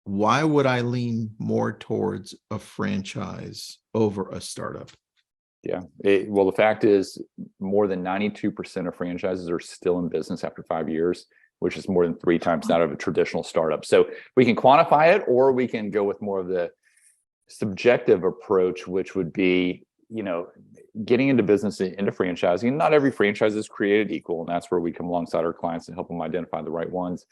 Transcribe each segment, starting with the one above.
why would I lean more towards a franchise over a startup? Yeah. Well, the fact is more than 92% of franchises are still in business after 5 years, which is more than 3 times that of a traditional startup. So we can quantify it, or we can go with more of the subjective approach, which would be, getting into business, into franchising. Not every franchise is created equal, and that's where we come alongside our clients and help them identify the right ones.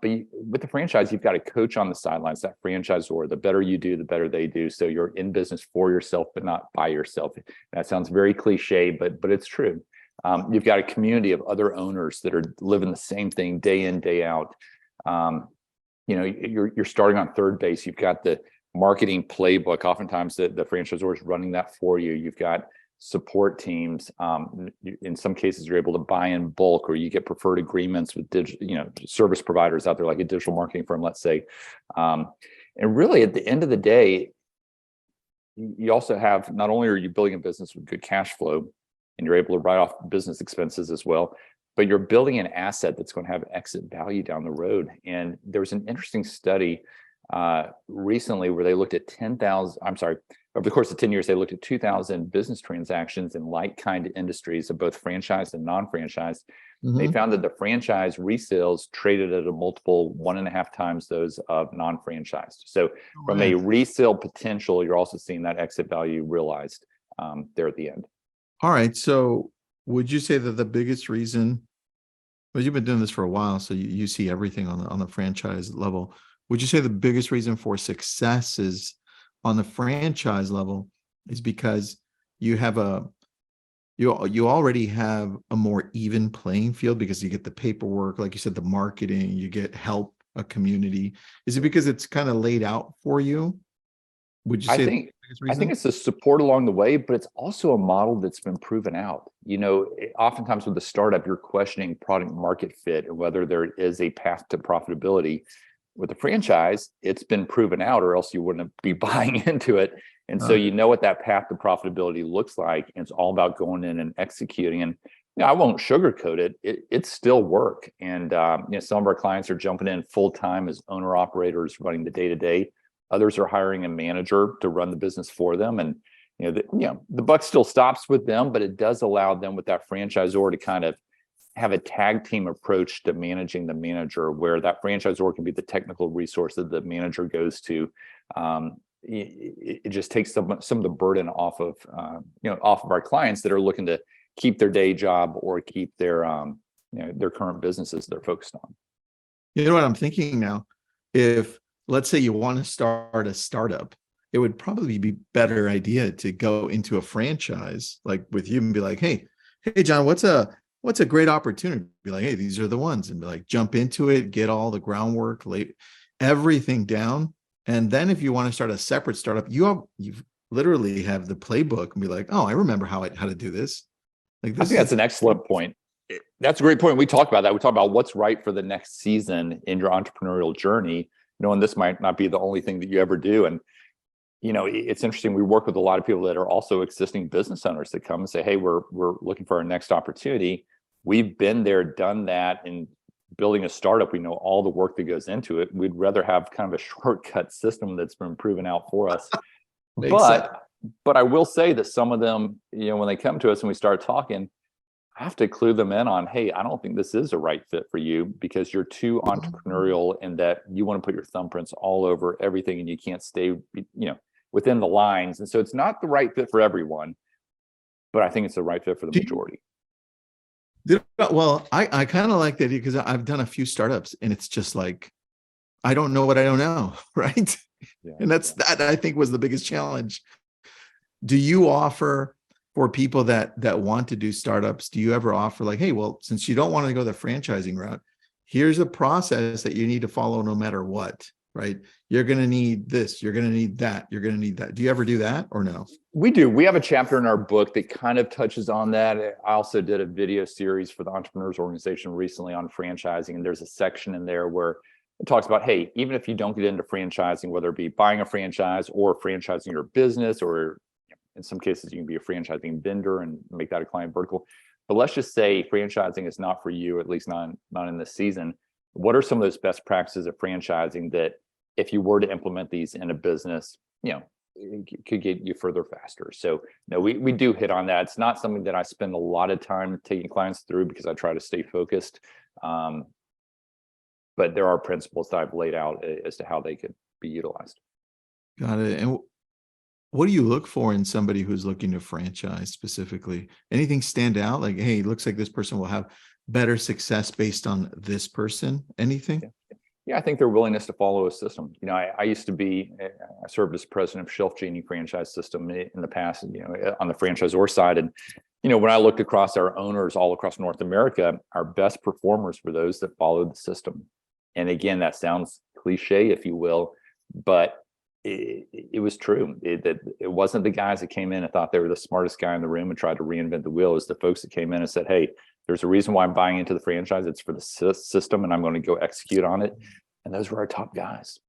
With the franchise, you've got a coach on the sidelines, that franchisor. The better you do, the better they do. So you're in business for yourself, but not by yourself. That sounds very cliche, but it's true. You've got a community of other owners that are living the same thing day in, day out. You're starting on third base. You've got the marketing playbook. Oftentimes the franchisor is running that for you. You've got support teams. In some cases, you're able to buy in bulk, or you get preferred agreements with service providers out there, like a digital marketing firm, let's say. And really, at the end of the day, you also have, not only are you building a business with good cash flow, and you're able to write off business expenses as well, but you're building an asset that's going to have exit value down the road. And there was an interesting study recently where they looked at 10,000, over the course of 10 years, they looked at 2,000 business transactions in like kind industries of both franchised and non-franchised. Mm-hmm. They found that the franchise resales traded at a multiple 1.5 times those of non-franchised. So from a resale potential, you're also seeing that exit value realized there at the end. All right. So would you say that the biggest reason, well, you've been doing this for a while, so you see everything on the franchise level. Would you say the biggest reason for success is on the franchise level is because you already have a more even playing field, because you get the paperwork, like you said, the marketing, you get help, a community? Is it because it's kind of laid out for you? Would you say I think it's the support along the way, but it's also a model that's been proven out. Oftentimes with the startup, you're questioning product market fit and whether there is a path to profitability. With the franchise, it's been proven out, or else you wouldn't be buying into it. And so you know what that path to profitability looks like. And it's all about going in and executing. And I won't sugarcoat it. It's still work. And some of our clients are jumping in full time as owner operators, running the day-to-day. Others are hiring a manager to run the business for them. And the buck still stops with them, but it does allow them, with that franchisor, to kind of have a tag team approach to managing the manager, where that franchisor can be the technical resource that the manager goes to. It just takes some of the burden off of our clients that are looking to keep their day job or keep their current businesses they're focused on. You know what I'm thinking now? If, let's say, you want to start a startup, it would probably be a better idea to go into a franchise like with you and be like, hey, John, what's a great opportunity? Be like, hey, these are the ones, and be like, jump into it, get all the groundwork, lay everything down. And then if you want to start a separate startup, you literally have the playbook and be like, oh, I remember how to do this. Like, I think that's an excellent point. That's a great point. We talked about that. We talked about what's right for the next season in your entrepreneurial journey, knowing this might not be the only thing that you ever do. And it's interesting. We work with a lot of people that are also existing business owners that come and say, hey, we're looking for our next opportunity. We've been there, done that, and building a startup, we know all the work that goes into it. We'd rather have kind of a shortcut system that's been proven out for us. But I will say that some of them, when they come to us and we start talking, I have to clue them in on, hey, I don't think this is a right fit for you, because you're too entrepreneurial, and that you want to put your thumbprints all over everything, and you can't stay, within the lines. And so it's not the right fit for everyone, but I think it's the right fit for the majority. Well, I kind of like that, because I've done a few startups, and it's just like, I don't know what I don't know, right? Yeah, and that I think was the biggest challenge. Do you offer, for people that want to do startups, do you ever offer like, hey, well, since you don't want to go the franchising route, here's a process that you need to follow no matter what, right? You're going to need this, you're going to need that, you're going to need that. Do you ever do that, or no? We do. We have a chapter in our book that kind of touches on that. I also did a video series for the Entrepreneurs Organization recently on franchising, and there's a section in there where it talks about, hey, even if you don't get into franchising, whether it be buying a franchise or franchising your business, or in some cases, you can be a franchising vendor and make that a client vertical. But let's just say franchising is not for you, at least not in this season. What are some of those best practices of franchising that if you were to implement these in a business, it could get you further faster. So no, we do hit on that. It's not something that I spend a lot of time taking clients through because I try to stay focused. But there are principles that I've laid out as to how they could be utilized. Got it. And what do you look for in somebody who's looking to franchise specifically? Anything stand out? Like, hey, it looks like this person will have better success based on this person. Anything? Yeah, I think their willingness to follow a system. I used to be, I served as president of Shelf Genie franchise system in the past, on the franchisor side. And, when I looked across our owners all across North America, our best performers were those that followed the system. And again, that sounds cliche, if you will, but it was true. It wasn't the guys that came in and thought they were the smartest guy in the room and tried to reinvent the wheel. It was the folks that came in and said, hey, there's a reason why I'm buying into the franchise. It's for the system, and I'm going to go execute on it. And those were our top guys.